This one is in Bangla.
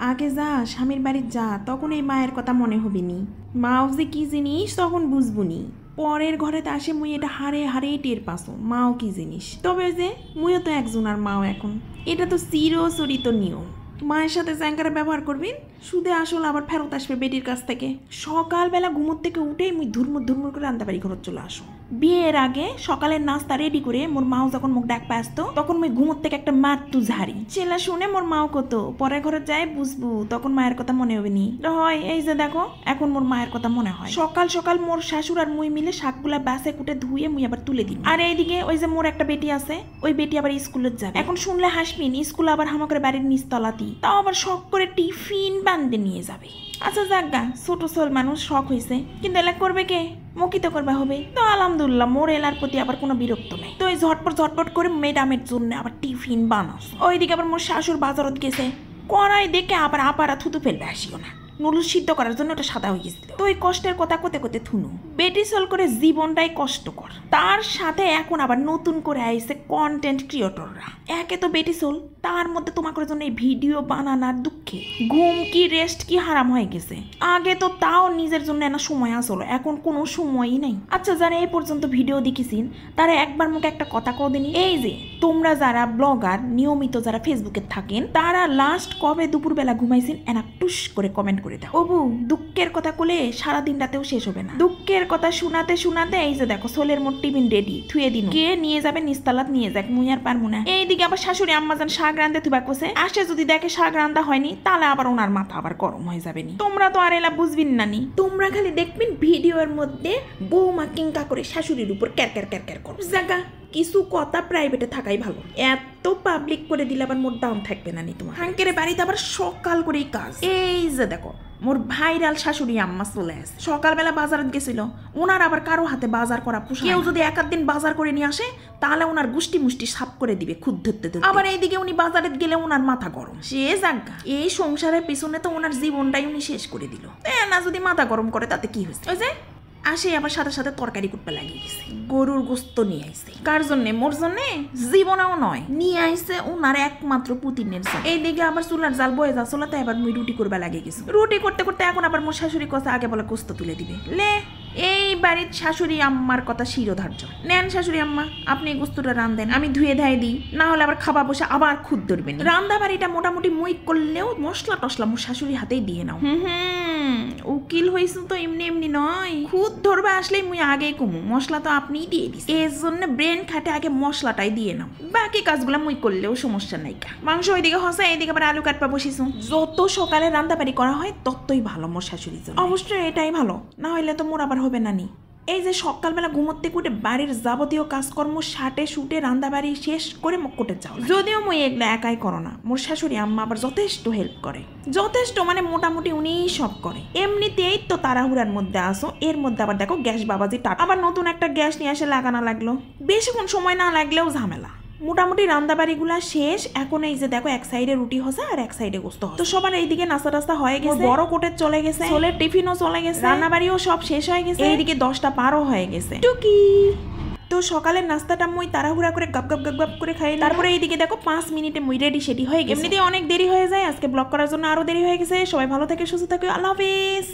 আগে যা স্বামীর বাড়ি যা, তখন এই মায়ের কথা মনে হবে নি। মাও যে কি জিনিস তখন বুঝবুনি। পরের ঘরে তো আসে মুই এটা হারে হারে টের পাসো মাও কি জিনিস। তবে যে মুইও তো একজন আর মাও এখন, এটা তো চিরচরিত নিয়ম। মায়ের সাথে জ্যাঙ্কারে ব্যবহার করবেন, সুদে আসল আবার ফেরত আসবে বেটির কাছ থেকে। সকালবেলা ঘুমোর থেকে উঠেই মুই ধুরমুর করে রান্দাবাড়ি ঘরত চলে আসো। বিয়ের আগে সকালের নাস্তা রেডি করে মোর মাও যখন মুখ ডাক পাসতো তখন মুই ঘুমোর থেকে একটা মারতু ঝাড়ি। ছেলে শুনে মোর মাও কত পরে ঘরে যায় বুঝবো, তখন মায়ের কথা মনে হবে নি। হয় এই যে দেখো এখন মোর মায়ের কথা মনে হয়। সকাল সকাল মোর শাশুড় আর মুই মিলে শাকগুলা বাসে কুটে ধুয়ে মুই আবার তুলে দিই। আর এইদিকে ওই যে মোর একটা বেটি আছে, ওই বেটি আবার স্কুলে যাবে। এখন শুনলে হাসবিন, স্কুল আবার হামাকের বাড়ির নিচতলাতেই, তাও আবার শখ করে টিফিন বান্ধে নিয়ে যাবে। আচ্ছা যাজ্ঞা, ছোট সোল মানুষ শখ হয়েছে, কিন্তু এলাক করবে কে? মকিত করবে হবে তো। আলহামদুলিল্লাহ মোর এলার প্রতি আবার কোনো বিরক্ত নেই। তো এই ঝটপট করে ম্যাডামের জন্য আবার টিফিন বানাস। ওইদিকে আবার মোর শাশুর বাজারত গেছে, কড়াই দেখে আবার আপারা থুতু ফেলবে আসিও না। নুডলস সিদ্ধ করার জন্য ওটা সাদা হয়ে গেছিল। তো ওই কষ্টের কথা কোতে থুনু। বেটি সল করে জীবনটাই কষ্টকর, তার সাথে এখন আবার নতুন করে আইছে কন্টেন্ট ক্রিয়েটররা। একে তো বেটি সোল, তার মধ্যে তোমাকে জন্য এই ভিডিও বানানোর দুঃখে ঘুম কি রেস্ট কি হারাম হয়ে গেছে। আগে তো তাও নিজের জন্য না সময় আসলো, এখন কোনো সময়ই নাই। আচ্ছা যারা এই পর্যন্ত ভিডিও দেখেছেন তারা একবার মুখে একটা কথা কও দিনি, এই যে তোমরা যারা ব্লগার নিয়মিত যারা ফেসবুকে থাকেন তারা লাস্ট কবে দুপুরবেলা ঘুমাইছেন এনা টুস করে কমেন্ট করে দাও। ওবু দুঃখের কথা বলে সারাদিন রাতেও শেষ হবে না। দুঃখের কথা শোনাতে এই যে দেখো সোলের মোট টিফিন রেডি থুয়ে দিন, কে নিয়ে যাবে নিস্তালাত নিয়ে যাক, মুই আর পারবো না। এইদিকে আবার শাশুড়ি আম্মাজান শাক রান্ধতে থুবা কোসে আসে, যদি দেখে শাক রান্ধা হয়নি তাহলে আবার ওনার মাথা আবার গরম হয়ে যাবে নি। তোমরা তো আর এলা বুঝবিন না নি, তোমরা খালি দেখবেন ভিডিওর মধ্যে বৌমা কিংকা করে শাশুড়ির উপর ক্যার করো। জায়গা কিছু কথা প্রাইভেটে থাকাই ভালো, এত পাবলিক করে দিলে আবার মোর দাম থাকবে না নি তোমার। হাঙ্কের বাড়িতে আবার সকাল করেই কাজ। এই যে দেখো মোর ভাইরাল শাশুড়ি আম্মা চলে আসে, সকালবেলা বাজারত গেছিল। ওনার আবার কারো হাতে বাজার করা পোষায়। কেউ যদি এক দিন বাজার করে নিয়ে আসে তাহলে ওনার গুষ্টি মুষ্টি সাফ করে দিবে খুদ ধরতে। আবার এইদিকে উনি বাজারে গেলে ওনার মাথা গরম। সে জাগা এই সংসারের পিছনে তো ওনার জীবনটাই উনি শেষ করে দিল। না যদি মাথা গরম করে তাতে কি হয়েছে? ওই যে আসে আবার সাথে তরকারি কুটপা লাগিয়ে গেছে, গরুর গোস্ত নিয়ে আইছে। কার জন্যে? মোর জন্যে? জীবনেও নয়, নিয়ে আইছে ওনার একমাত্র পুতিনের জন্য। এইদিকে আবার চুলার জাল বয়ে যা চলাতে এবার মুই রুটি করবা লাগিয়ে গেছি। রুটি করতে এখন আবার মোর শাশুড়ি কথা আগে বলে গোস্ত তুলে দিবে। লে এই বাড়ির শাশুড়ি আম্মার কথা শিরোধার্য। নেন শাশুড়ি আম্মা আপনি গোস্তটা রান্ধেন, আমি ধুয়ে ধায় দিই, না হলে আবার খাবার বসে আবার খুদ ধরবেন। রান্না বাড়িটা মোটামুটি মুই করলেও মশলা টসলা মোর শাশুড়ির হাতেই দিয়ে নাও। উকিল হয়েছে তো এমনি নয়, খুদ ধরবা আসলেই মুই আগেই কমু, মশলা তো আপনিই দিয়ে দিস। এর জন্য ব্রেন খাটে আগে মশলাটাই দিয়ে নাও, বাকি কাজগুলা মুই করলেও সমস্যা নাই। মাংস ওইদিকে হসা, এইদিকে আবার আলু কাটপা বসিস। যত সকালে রান্নাবাড়ি করা হয় ততই ভালো মোর শাশুড়ির জন্য। অবশ্যই এটাই ভালো, না হইলে তো মোর আবার হবে না নি। এই যে সকালবেলা ঘুমোতে কুটে বাড়ির যাবতীয় কাজকর্ম সাটে শুটে রান্দাবাড়ি শেষ করে মক্কটে যাও। যদিও মুই এগুলা একাই করো না, মোর শাশুড়ি আম্মা আবার যথেষ্ট হেল্প করে। যথেষ্ট মানে মোটামুটি উনিই সব করে। এমনিতেই তো তাড়াহুড়ার মধ্যে আসো, এর মধ্যে আবার দেখো গ্যাস বাবাজি টাটা আবার নতুন একটা গ্যাস নিয়ে এসে লাগানো লাগলো। বেশিক্ষণ সময় না লাগলেও ঝামেলা। মোটামুটি রান্দাবাড়িগুলা শেষ, এখন এই যে দেখো এক সাইডে রুটি হসে আর এক সাইডে গোস্ত। তো সবার এইদিকে নাস্তা টাস্তা হয়ে গেছে, বড় কোটের চলে গেছে, ছোলের টিফিনও চলে গেছে, রান্নাবাড়িও সব শেষ হয়ে গেছে, এইদিকে 10টা পারও হয়ে গেছে টুকি। তো সকালের নাস্তাটা মুই তাড়াহুড়া করে গাপ করে খাই। তারপরে এইদিকে দেখো 5 মিনিটে মুই রেডি সেটি হয়ে গেছে। এমনিতেই অনেক দেরি হয়ে যায়, আজকে ব্লগ করার জন্য আরো দেরি হয়ে গেছে। সবাই ভালো থাকে সুস্থ থাকে, আল্লাহ হাফেজ।